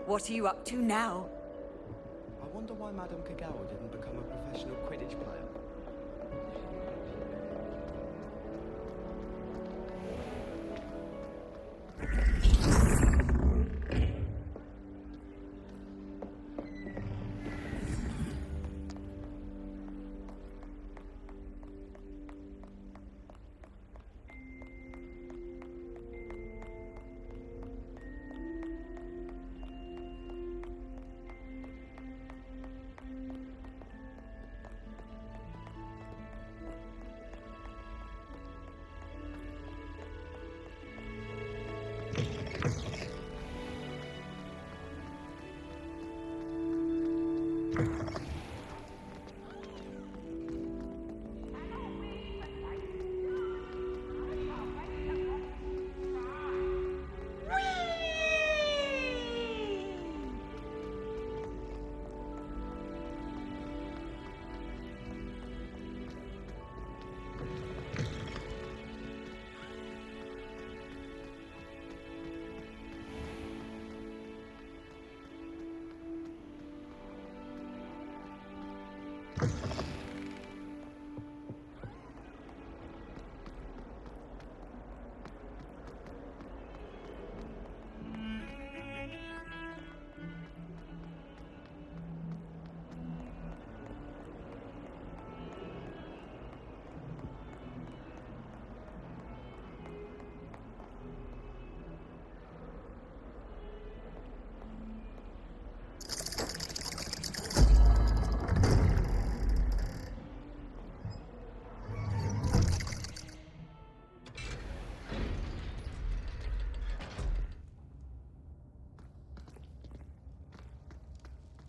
What are you up to now? I wonder why Madame Kagawa didn't become a professional Quidditch player.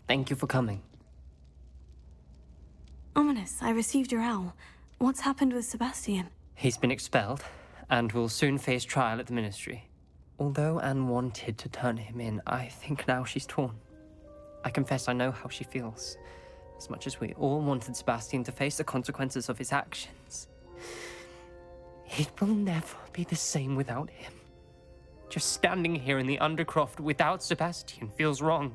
Thank you for coming. Ominous, I received your owl. What's happened with Sebastian? He's been expelled, and will soon face trial at the Ministry. Although Anne wanted to turn him in, I think now she's torn. I confess I know how she feels. As much as we all wanted Sebastian to face the consequences of his actions. It will never be the same without him. Just standing here in the Undercroft without Sebastian feels wrong.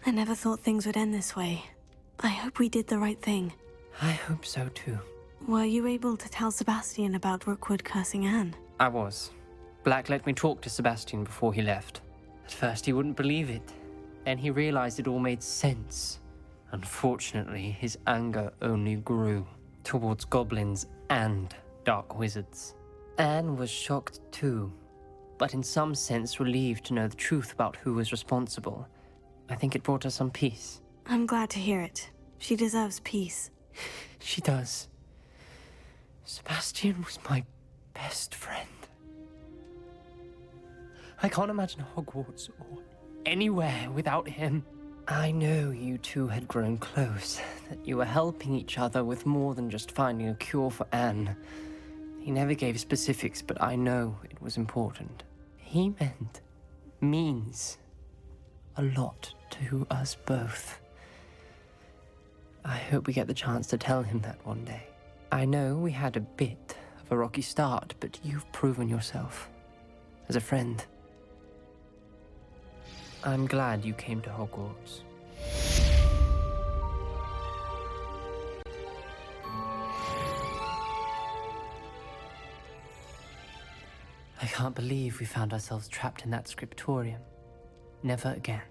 I never thought things would end this way. I hope we did the right thing. I hope so too. Were you able to tell Sebastian about Rookwood cursing Anne? I was. Black let me talk to Sebastian before he left. At first he wouldn't believe it. Then he realized it all made sense. Unfortunately, his anger only grew towards goblins and dark wizards. Anne was shocked too, but in some sense relieved to know the truth about who was responsible. I think it brought her some peace. I'm glad to hear it. She deserves peace. She does. Sebastian was my best friend. I can't imagine Hogwarts or anywhere without him. I know you two had grown close, that you were helping each other with more than just finding a cure for Anne. He never gave specifics, but I know it was important. He means a lot to us both. I hope we get the chance to tell him that one day. I know we had a bit of a rocky start, but you've proven yourself as a friend. I'm glad you came to Hogwarts. I can't believe we found ourselves trapped in that scriptorium. Never again.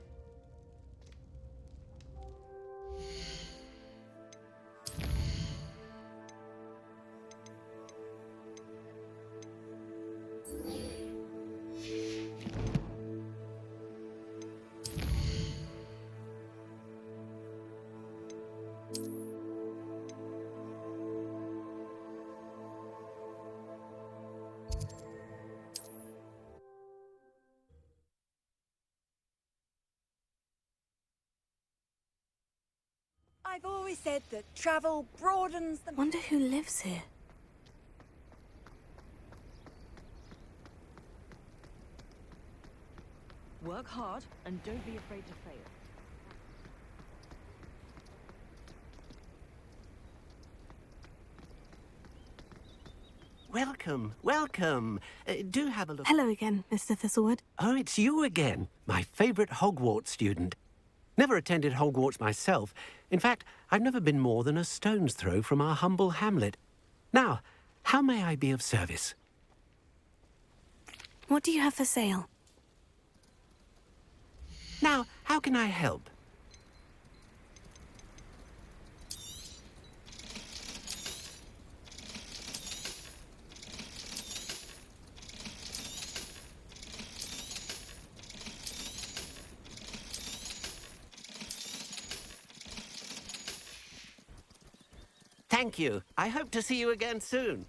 I've always said that travel broadens the... Wonder who lives here. Work hard and don't be afraid to fail. Welcome, welcome. Do have a look. Hello again, Mr. Thistlewood. Oh, it's you again, my favourite Hogwarts student. Never attended Hogwarts myself. In fact, I've never been more than a stone's throw from our humble hamlet. Now, how may I be of service? What do you have for sale? Now, how can I help? Thank you. I hope to see you again soon.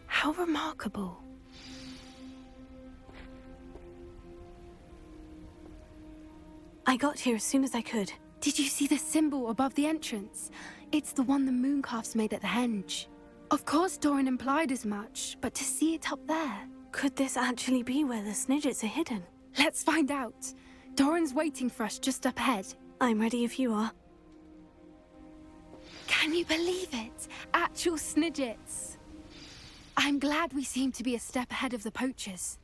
How remarkable. I got here as soon as I could. Did you see the symbol above the entrance? It's the one the mooncalfs made at the henge. Of course Doran implied as much, but to see it up there... Could this actually be where the Snidgets are hidden? Let's find out. Doran's waiting for us just up ahead. I'm ready if you are. Can you believe it? Actual Snidgets. I'm glad we seem to be a step ahead of the poachers.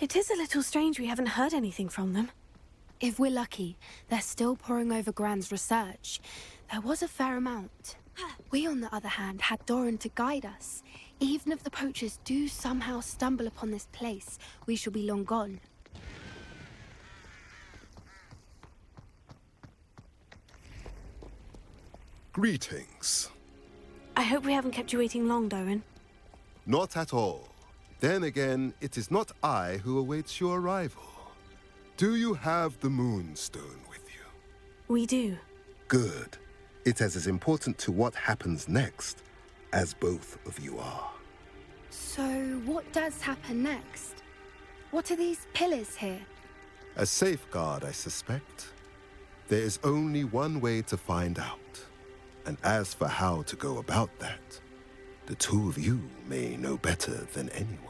It is a little strange we haven't heard anything from them. If we're lucky, they're still poring over Gran's research. There was a fair amount. We, on the other hand, had Doran to guide us. Even if the poachers do somehow stumble upon this place, we shall be long gone. Greetings. I hope we haven't kept you waiting long, Doran. Not at all. Then again, it is not I who awaits your arrival. Do you have the Moonstone with you? We do. Good. It is as important to what happens next as both of you are. So, what does happen next? What are these pillars here? A safeguard, I suspect. There is only one way to find out. And as for how to go about that, the two of you may know better than anyone.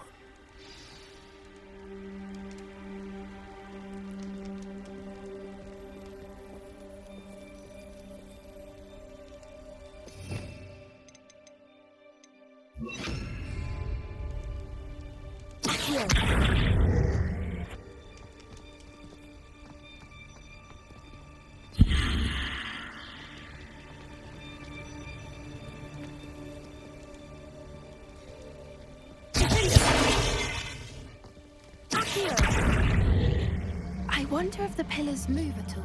I wonder if the pillars move at all.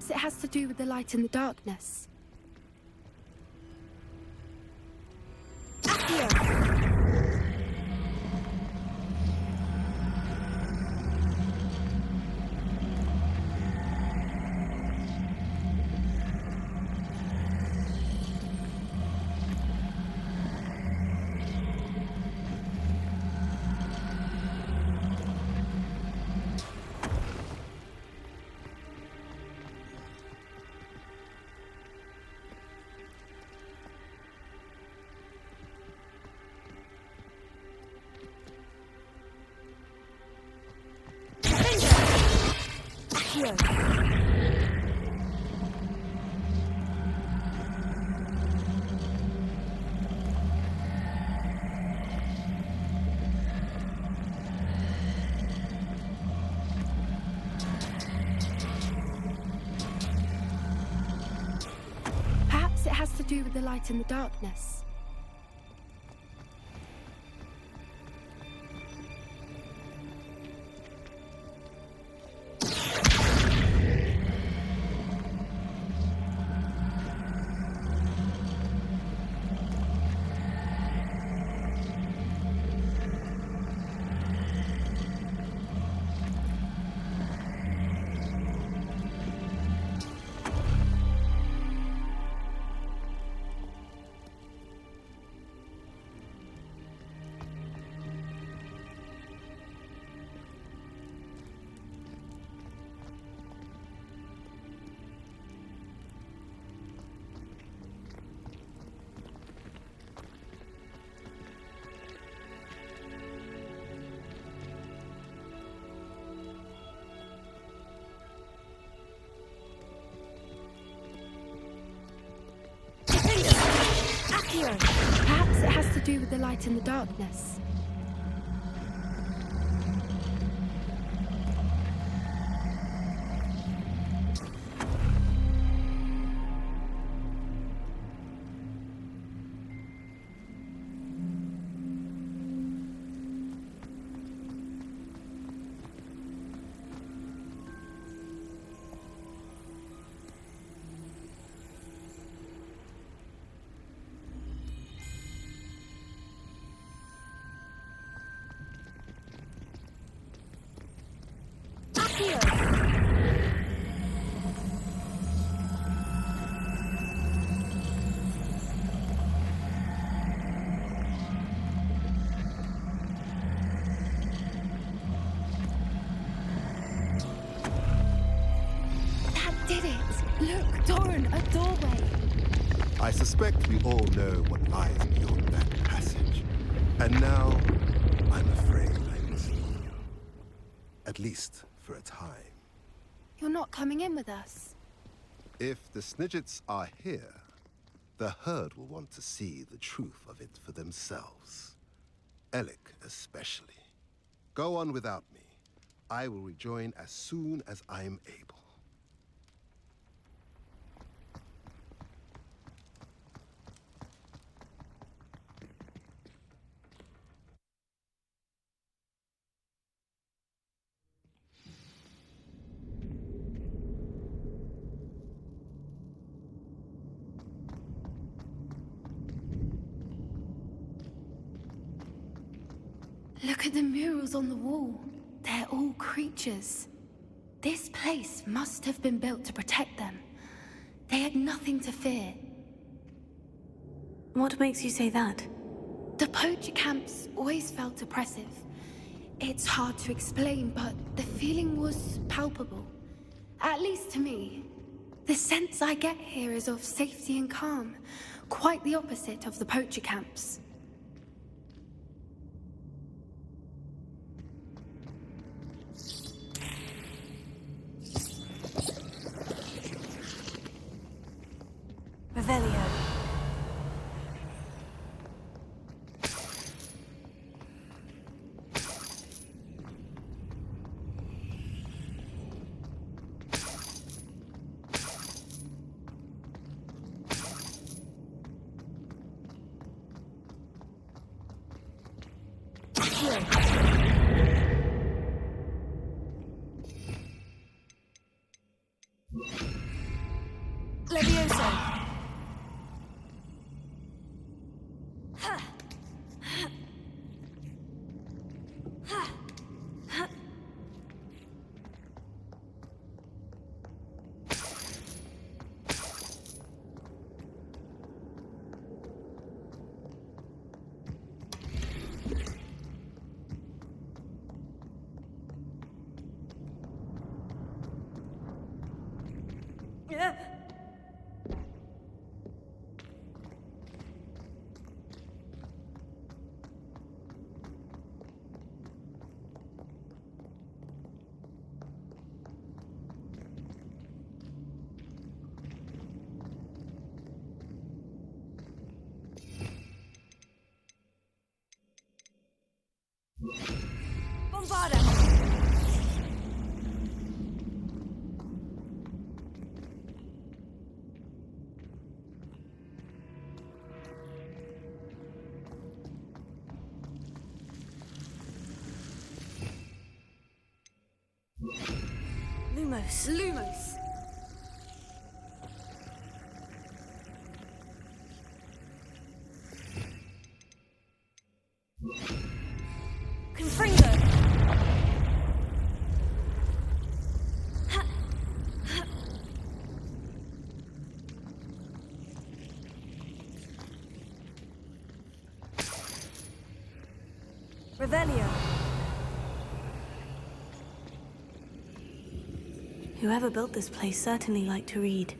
Perhaps it has to do with the light and the darkness. Perhaps it has to do with the light and the darkness. Perhaps it has to do with the light and the darkness. Look, Doran, a doorway. I suspect we all know what lies beyond that passage. And now, I'm afraid I must leave you. At least for a time. You're not coming in with us. If the Snidgets are here, the herd will want to see the truth of it for themselves. Alec especially. Go on without me. I will rejoin as soon as I'm able. Look at the murals on the wall. They're all creatures. This place must have been built to protect them. They had nothing to fear. What makes you say that? The poacher camps always felt oppressive. It's hard to explain, but the feeling was palpable. At least to me. The sense I get here is of safety and calm. Quite the opposite of the poacher camps. Revelio. Levioso. Bombarda! Lumos. Lumos. Confringo. Revelio. Whoever built this place certainly liked to read.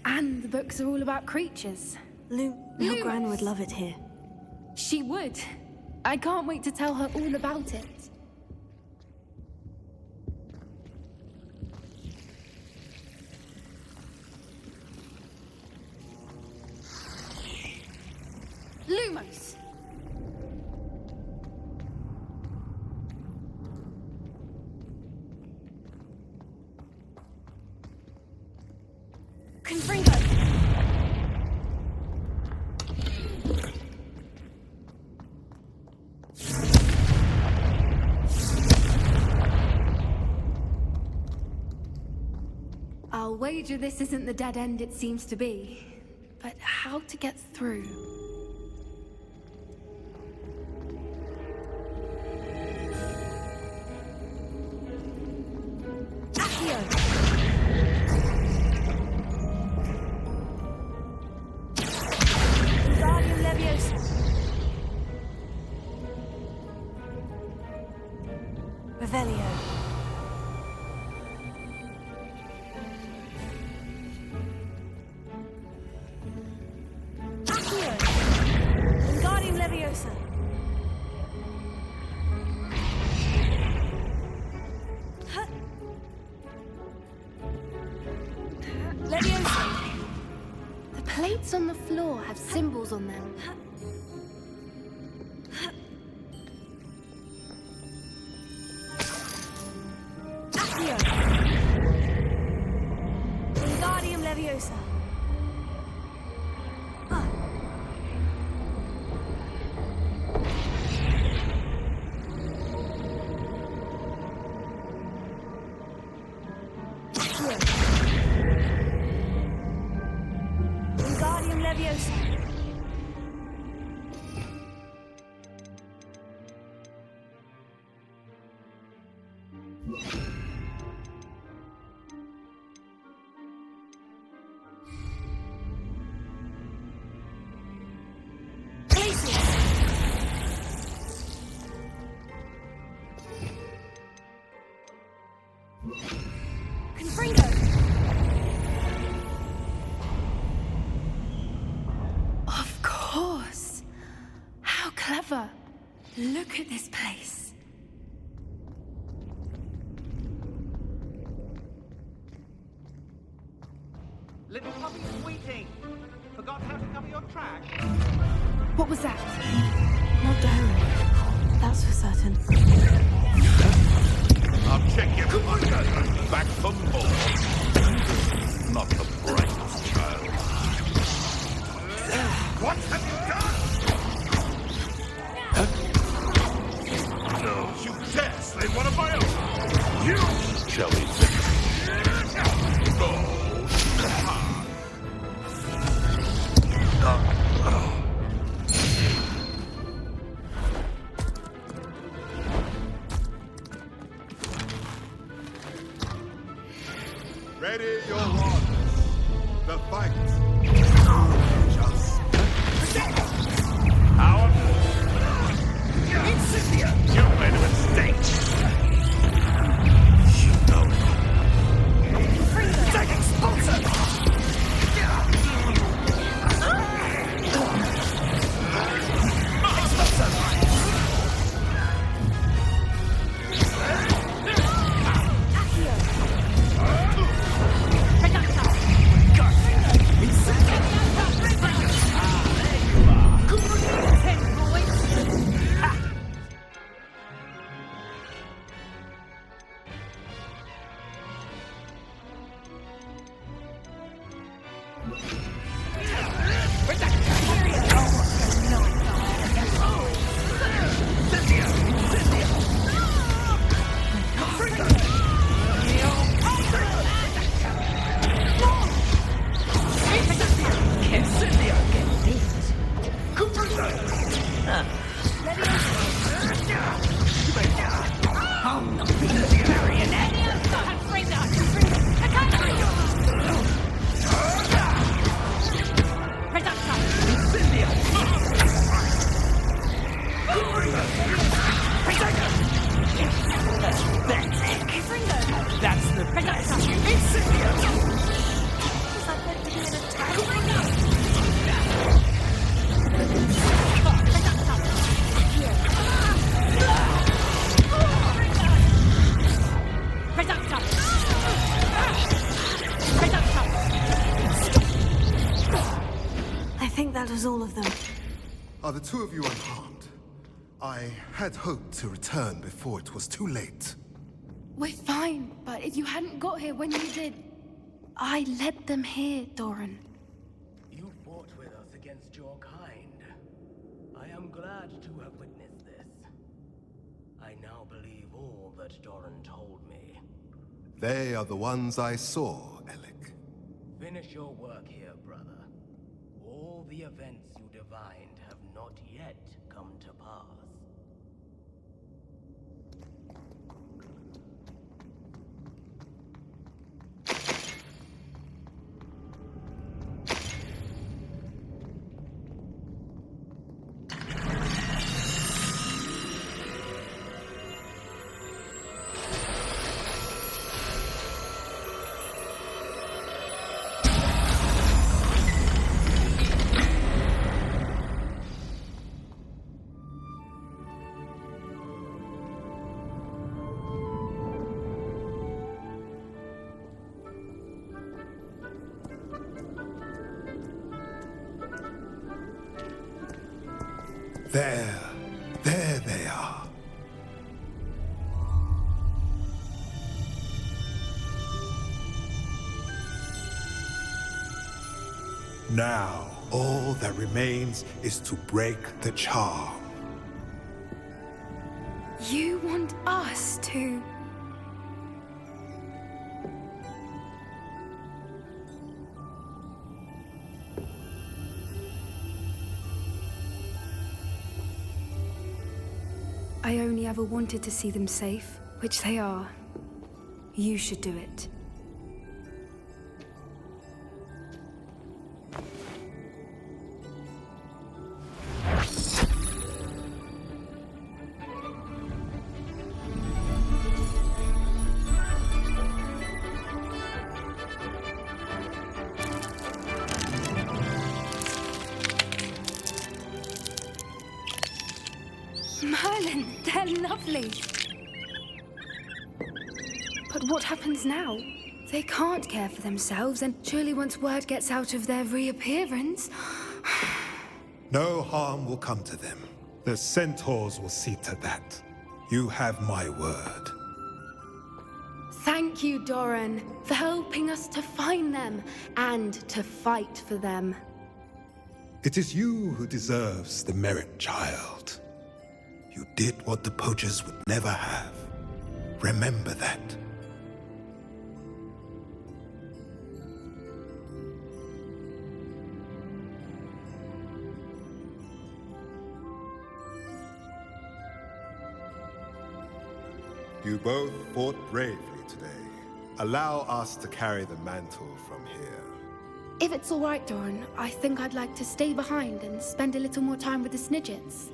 And the books are all about creatures. Your Gran would love it here. She would. I can't wait to tell her all about it. Lumos! Confringo. I'll wager this isn't the dead end it seems to be. But how to get through? Accio. Wingardium Leviosa. Revelio. Accio. Wingardium Leviosa. Huh. Leviosa. The plates on the floor have symbols on them. Accio. Wingardium Leviosa. Accio. Wingardium Leviosa. Glacius. Confringo. Of course. How clever. Look at this place. Little puppy sweeting. Forgot how to cover your trash? What was that? Not Darren. That's for certain. I'll check your computer and back for more. Not the brightest child. What have you done? Don't you dare slay one of my own! You jellyfish! Go! The fight. Our Incendia! You made a mistake! You know it. Take expulsive! That was all of them. Are the two of you unharmed? I had hoped to return before it was too late. We're fine, but if you hadn't got here when you did, I led them here, Doran. You fought with us against your kind. I am glad to have witnessed this. I now believe all that Doran told me. They are the ones I saw, Alec. Finish your work here, brother. All the events you divined have not yet come to pass. There they are. Now, all that remains is to break the charm. You want us to... I only ever wanted to see them safe, which they are. You should do it. Merlin, they're lovely. But what happens now? They can't care for themselves, and surely once word gets out of their reappearance... No harm will come to them. The centaurs will see to that. You have my word. Thank you, Doran, for helping us to find them and to fight for them. It is you who deserves the merit, child. You did what the poachers would never have. Remember that. You both fought bravely today. Allow us to carry the mantle from here. If it's all right, Doran, I think I'd like to stay behind and spend a little more time with the Snidgets.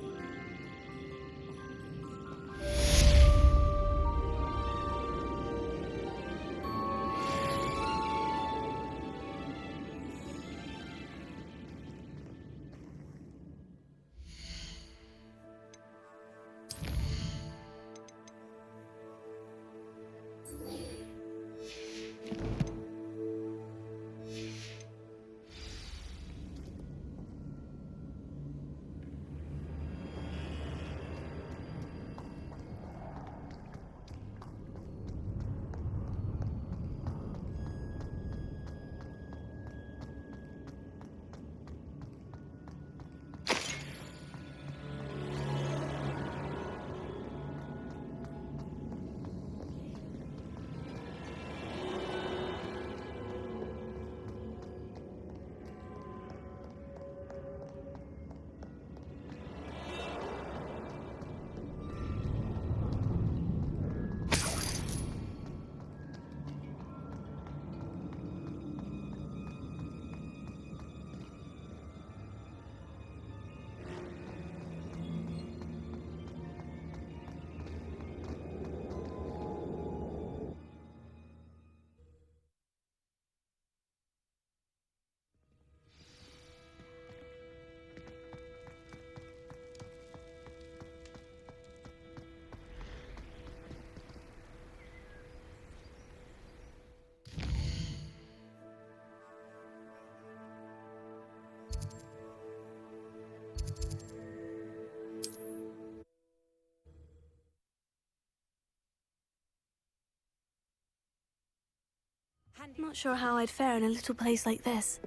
Not sure how I'd fare in a little place like this.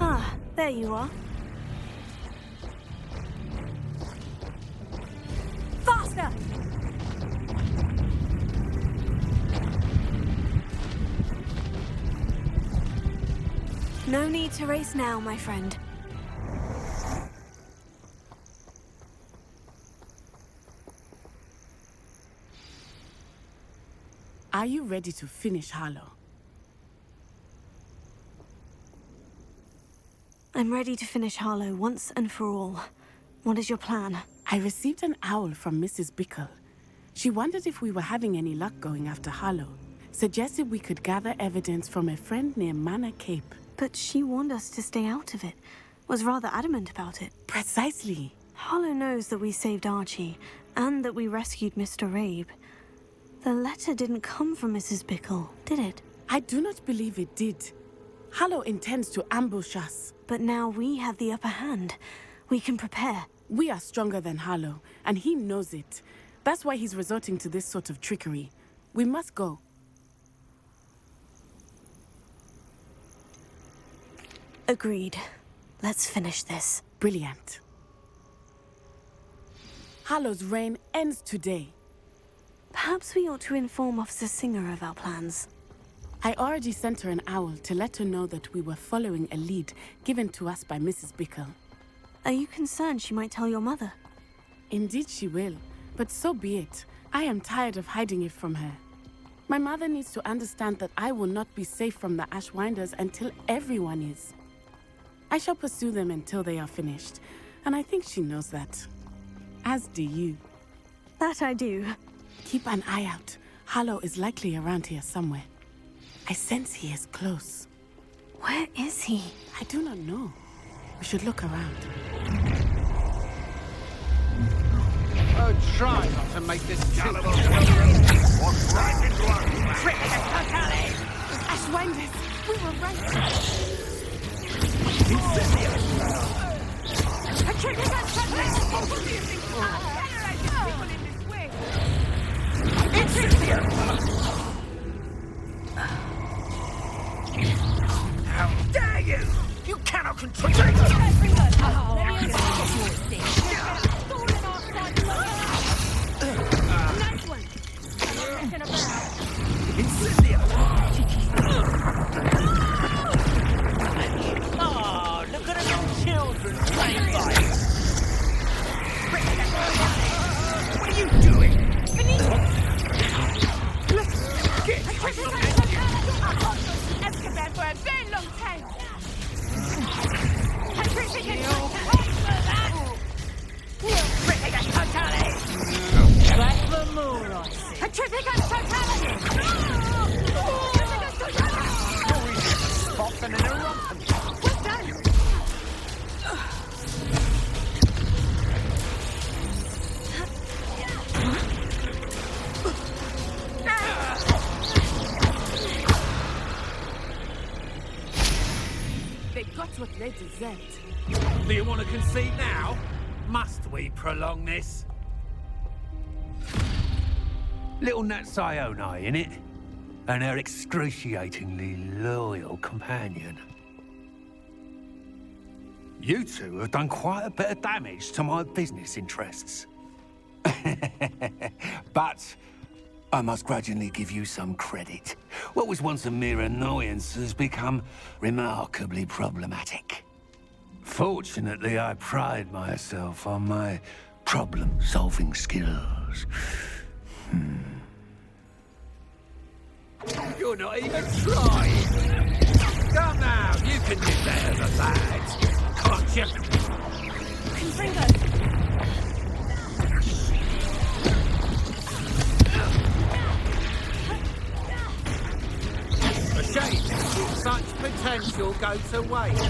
Ah, there you are. Faster! No need to race now, my friend. Are you ready to finish Harlow? I'm ready to finish Harlow once and for all. What is your plan? I received an owl from Mrs. Bickle. She wondered if we were having any luck going after Harlow. Suggested we could gather evidence from a friend near Manor Cape. But she warned us to stay out of it. Was rather adamant about it. Precisely. Harlow knows that we saved Archie, and that we rescued Mr. Rabe. The letter didn't come from Mrs. Bickle, did it? I do not believe it did. Harlow intends to ambush us. But now we have the upper hand. We can prepare. We are stronger than Harlow, and he knows it. That's why he's resorting to this sort of trickery. We must go. Agreed. Let's finish this. Brilliant. Harlow's reign ends today. Perhaps we ought to inform Officer Singer of our plans. I already sent her an owl to let her know that we were following a lead given to us by Mrs. Bickle. Are you concerned she might tell your mother? Indeed she will, but so be it. I am tired of hiding it from her. My mother needs to understand that I will not be safe from the Ashwinders until everyone is. I shall pursue them until they are finished, and I think she knows that. As do you. That I do. Keep an eye out. Harlow is likely around here somewhere. I sense he is close. Where is he? I do not know. We should look around. Oh, try not to make this too... What's right into our Ashwinders! We were right! How dare you! You cannot control it! Oh, look at the little children playing by. What are you Petrificus totality! Spot than an eruption. Well done! They got what they deserved. Do you want to concede now? Must we prolong this? Little Natie, innit? And her excruciatingly loyal companion. You two have done quite a bit of damage to my business interests. But I must grudgingly give you some credit. What was once a mere annoyance has become remarkably problematic. Fortunately, I pride myself on my problem-solving skills. You're not even trying! Come now, you can do better than that, can't you? Confringo! A shame such potential go to waste.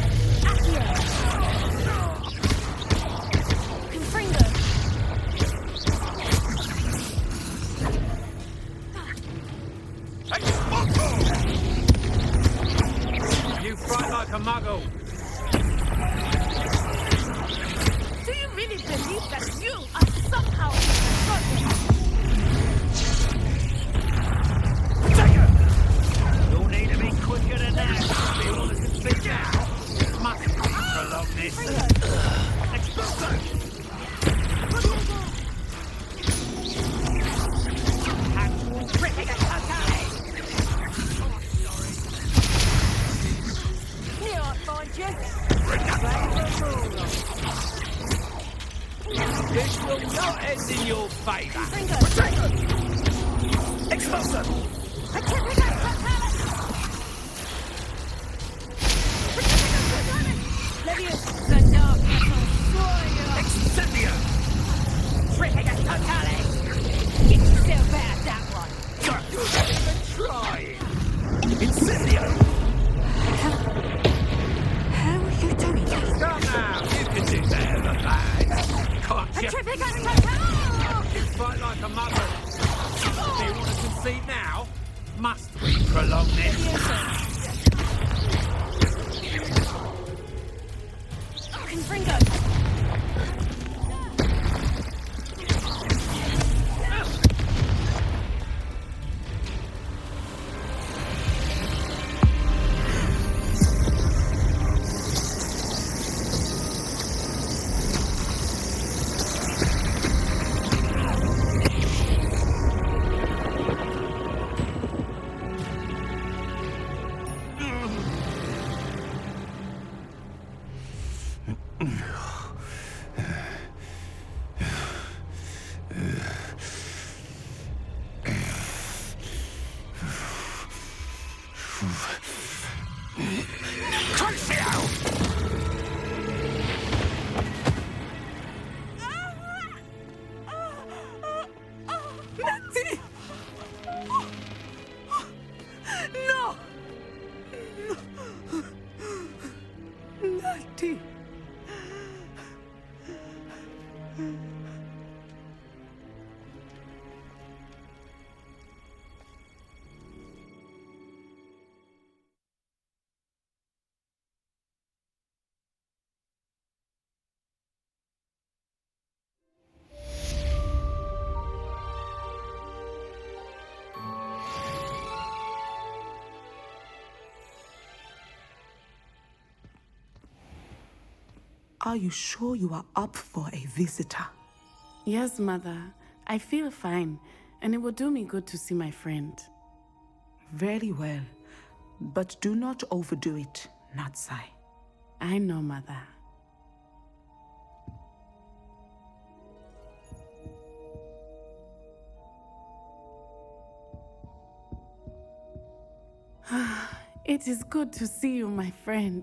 Confringo! You fight like a muggle. Do you really believe that you are somehow You'll need to be quicker than that. Be all that can speak now. Must we prolong this? Expulso! Here I find you! This will not end in your favour. Expulso! Levius, the darkness will destroy you! Excendio! Tripping totally! Get yourself out that one! You're not even trying! Incendio! How are you doing this? Come now, you can do better than that, can't you? Petrificus totality! You fight like a mother. Do you want to concede now? Must we prolong this? Confringo! Natie! No! Natie! Are you sure you are up for a visitor? Yes, Mother. I feel fine, and it will do me good to see my friend. Very well. But do not overdo it, Natsai. I know, Mother. It is good to see you, my friend.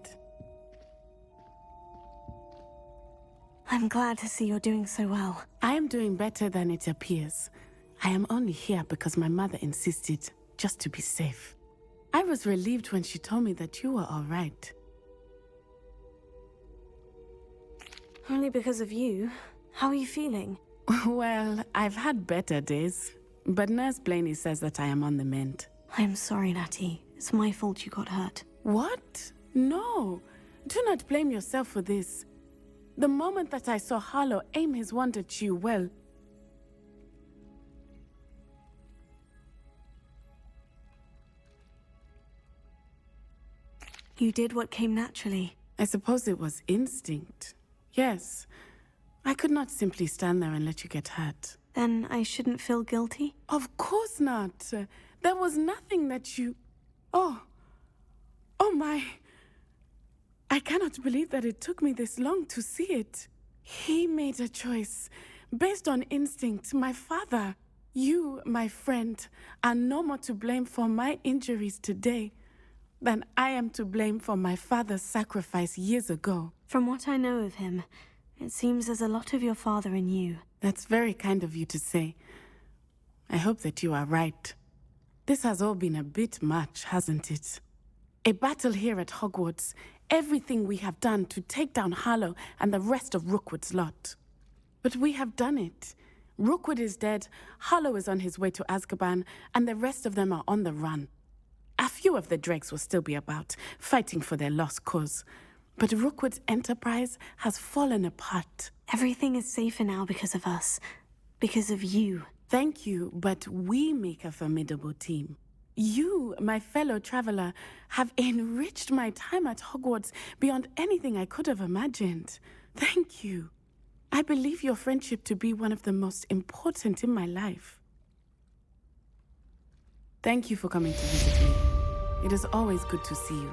I'm glad to see you're doing so well. I am doing better than it appears. I am only here because my mother insisted, just to be safe. I was relieved when she told me that you were all right. Only because of you. How are you feeling? Well, I've had better days, but Nurse Blaney says that I am on the mend. I'm sorry, Natie. It's my fault you got hurt. What? No. Do not blame yourself for this. The moment that I saw Harlow aim his wand at you, well... You did what came naturally. I suppose it was instinct. Yes. I could not simply stand there and let you get hurt. Then I shouldn't feel guilty? Of course not. There was nothing that you... Oh my... I cannot believe that it took me this long to see it. He made a choice based on instinct. My father, you, my friend, are no more to blame for my injuries today than I am to blame for my father's sacrifice years ago. From what I know of him, it seems there's a lot of your father in you. That's very kind of you to say. I hope that you are right. This has all been a bit much, hasn't it? A battle here at Hogwarts. Everything we have done to take down Harlow and the rest of Rookwood's lot. But we have done it. Rookwood is dead, Harlow is on his way to Azkaban, and the rest of them are on the run. A few of the dregs will still be about, fighting for their lost cause. But Rookwood's enterprise has fallen apart. Everything is safer now because of us. Because of you. Thank you, but we make a formidable team. You, my fellow traveler, have enriched my time at Hogwarts beyond anything I could have imagined. Thank you. I believe your friendship to be one of the most important in my life. Thank you for coming to visit me. It is always good to see you.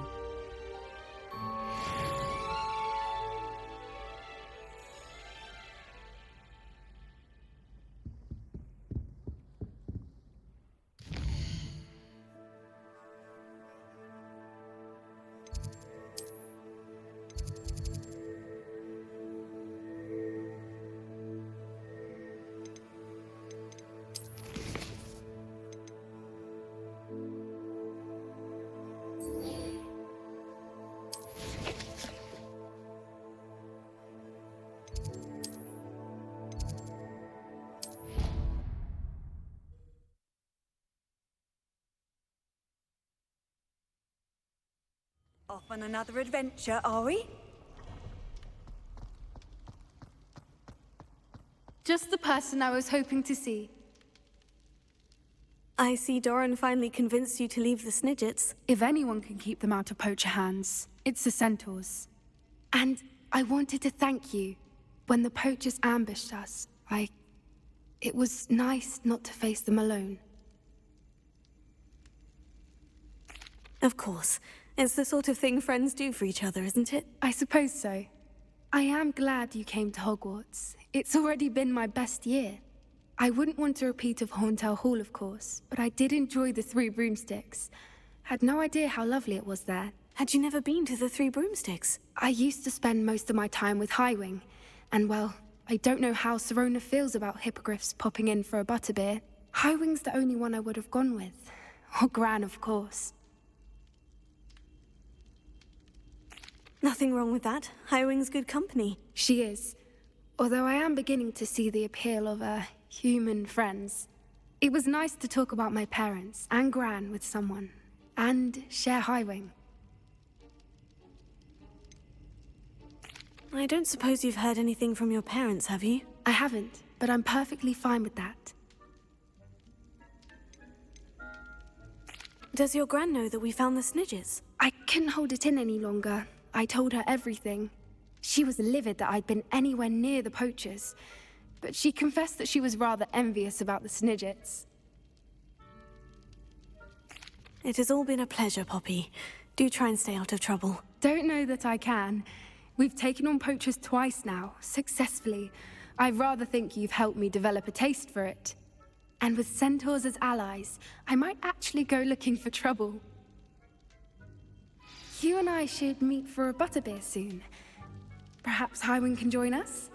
Off on another adventure, are we? Just the person I was hoping to see. I see Doran finally convinced you to leave the Snidgets. If anyone can keep them out of poacher hands, it's the centaurs. And I wanted to thank you. When the poachers ambushed us, it was nice not to face them alone. Of course. It's the sort of thing friends do for each other, isn't it? I suppose so. I am glad you came to Hogwarts. It's already been my best year. I wouldn't want a repeat of Horntail Hall, of course, but I did enjoy the Three Broomsticks. Had no idea how lovely it was there. Had you never been to the Three Broomsticks? I used to spend most of my time with Highwing, and well, I don't know how Serona feels about hippogriffs popping in for a butterbeer. Highwing's the only one I would have gone with. Or Gran, of course. Nothing wrong with that. Highwing's good company. She is. Although I am beginning to see the appeal of, human friends. It was nice to talk about my parents and Gran with someone. And share Highwing. I don't suppose you've heard anything from your parents, have you? I haven't, but I'm perfectly fine with that. Does your Gran know that we found the Snidgets? I couldn't hold it in any longer. I told her everything. She was livid that I'd been anywhere near the poachers, but she confessed that she was rather envious about the Snidgets. It has all been a pleasure, Poppy. Do try and stay out of trouble. Don't know that I can. We've taken on poachers twice now, successfully. I rather think you've helped me develop a taste for it. And with centaurs as allies, I might actually go looking for trouble. You and I should meet for a butterbeer soon. Perhaps Highwing can join us?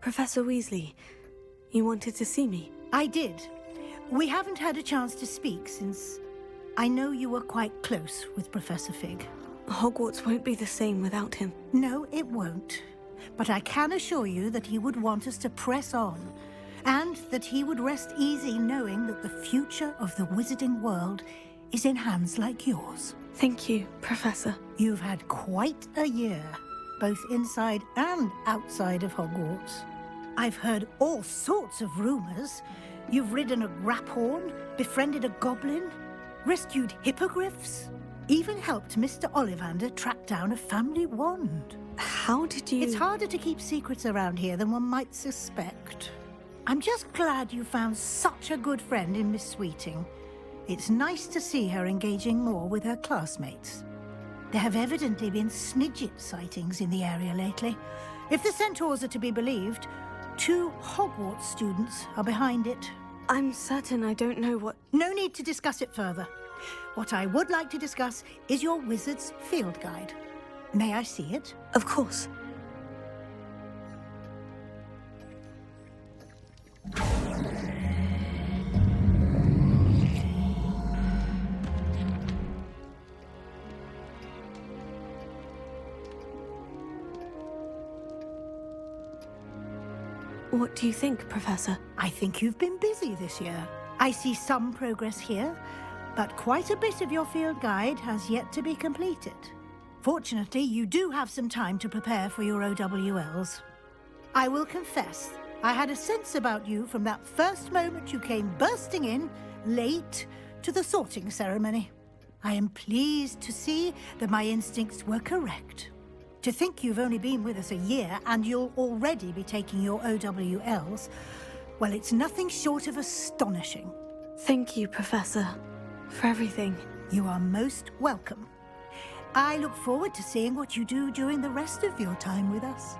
Professor Weasley, you wanted to see me? I did. We haven't had a chance to speak since I know you were quite close with Professor Fig. Hogwarts won't be the same without him. No, it won't. But I can assure you that he would want us to press on, and that he would rest easy knowing that the future of the wizarding world is in hands like yours. Thank you, Professor. You've had quite a year, both inside and outside of Hogwarts. I've heard all sorts of rumors. You've ridden a graphorn, befriended a goblin, rescued hippogriffs, even helped Mr. Ollivander track down a family wand. How did you... It's harder to keep secrets around here than one might suspect. I'm just glad you found such a good friend in Miss Sweeting. It's nice to see her engaging more with her classmates. There have evidently been Snidget sightings in the area lately. If the centaurs are to be believed, 2 Hogwarts students are behind it. I'm certain I don't know what... No need to discuss it further. What I would like to discuss is your wizard's field guide. May I see it? Of course. What do you think, Professor? I think you've been busy this year. I see some progress here, but quite a bit of your field guide has yet to be completed. Fortunately, you do have some time to prepare for your OWLs. I will confess, I had a sense about you from that first moment you came bursting in, late, to the sorting ceremony. I am pleased to see that my instincts were correct. To think you've only been with us a year and you'll already be taking your OWLs, well, it's nothing short of astonishing. Thank you, Professor, for everything. You are most welcome. I look forward to seeing what you do during the rest of your time with us.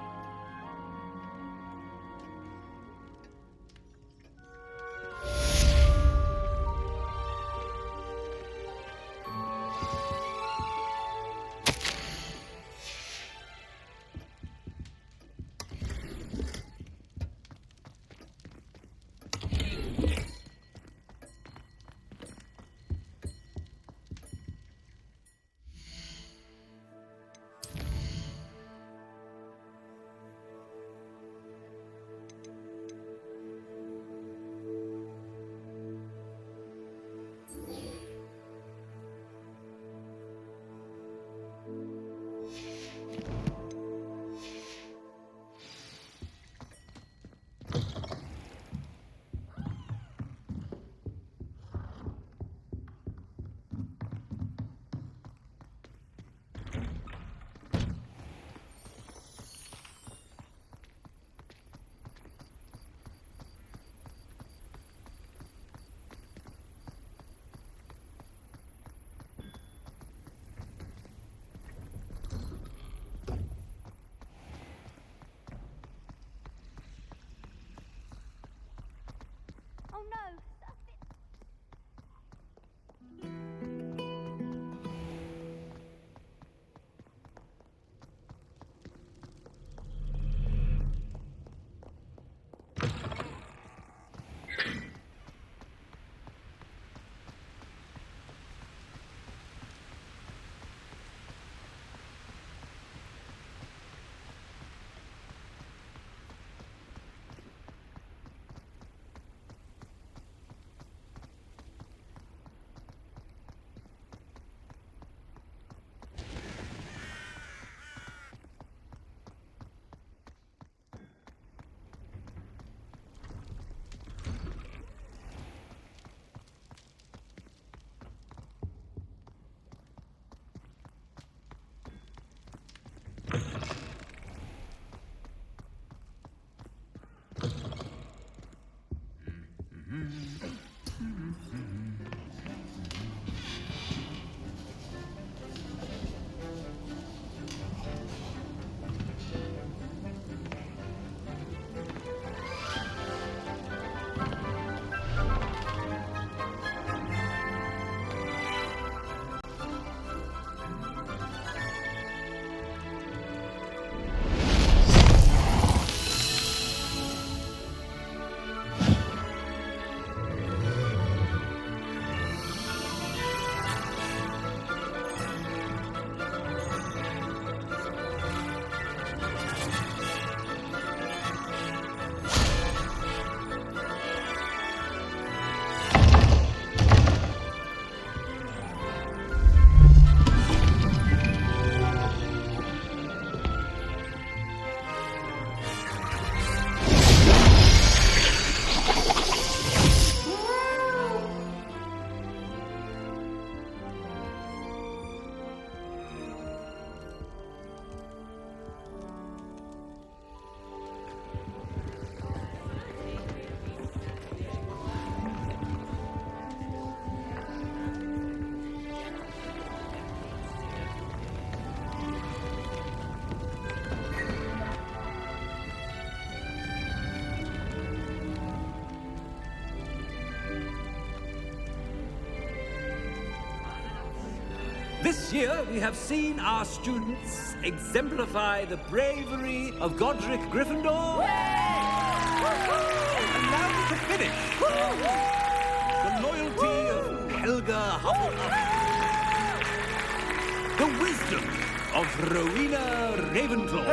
Oh no! This year, we have seen our students exemplify the bravery of Godric Gryffindor. And now to finish, the loyalty of Helga Hufflepuff. The wisdom of Rowena Ravenclaw.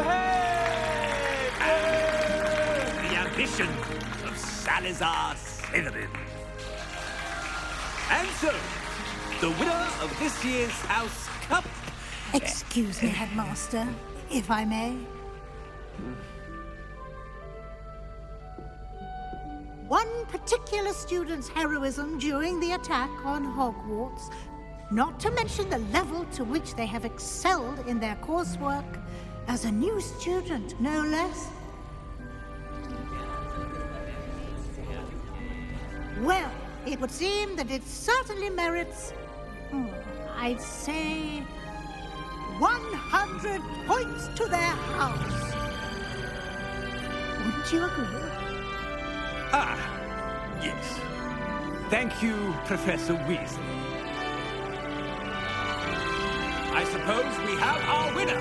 And the ambition of Salazar Slytherin. And so, the winner of this year's House Cup... Excuse me, Headmaster, if I may. One particular student's heroism during the attack on Hogwarts, not to mention the level to which they have excelled in their coursework, as a new student, no less. Well, it would seem that it certainly merits, I'd say, 100 points to their house. Wouldn't you agree? Ah, yes. Thank you, Professor Weasley. I suppose we have our winner.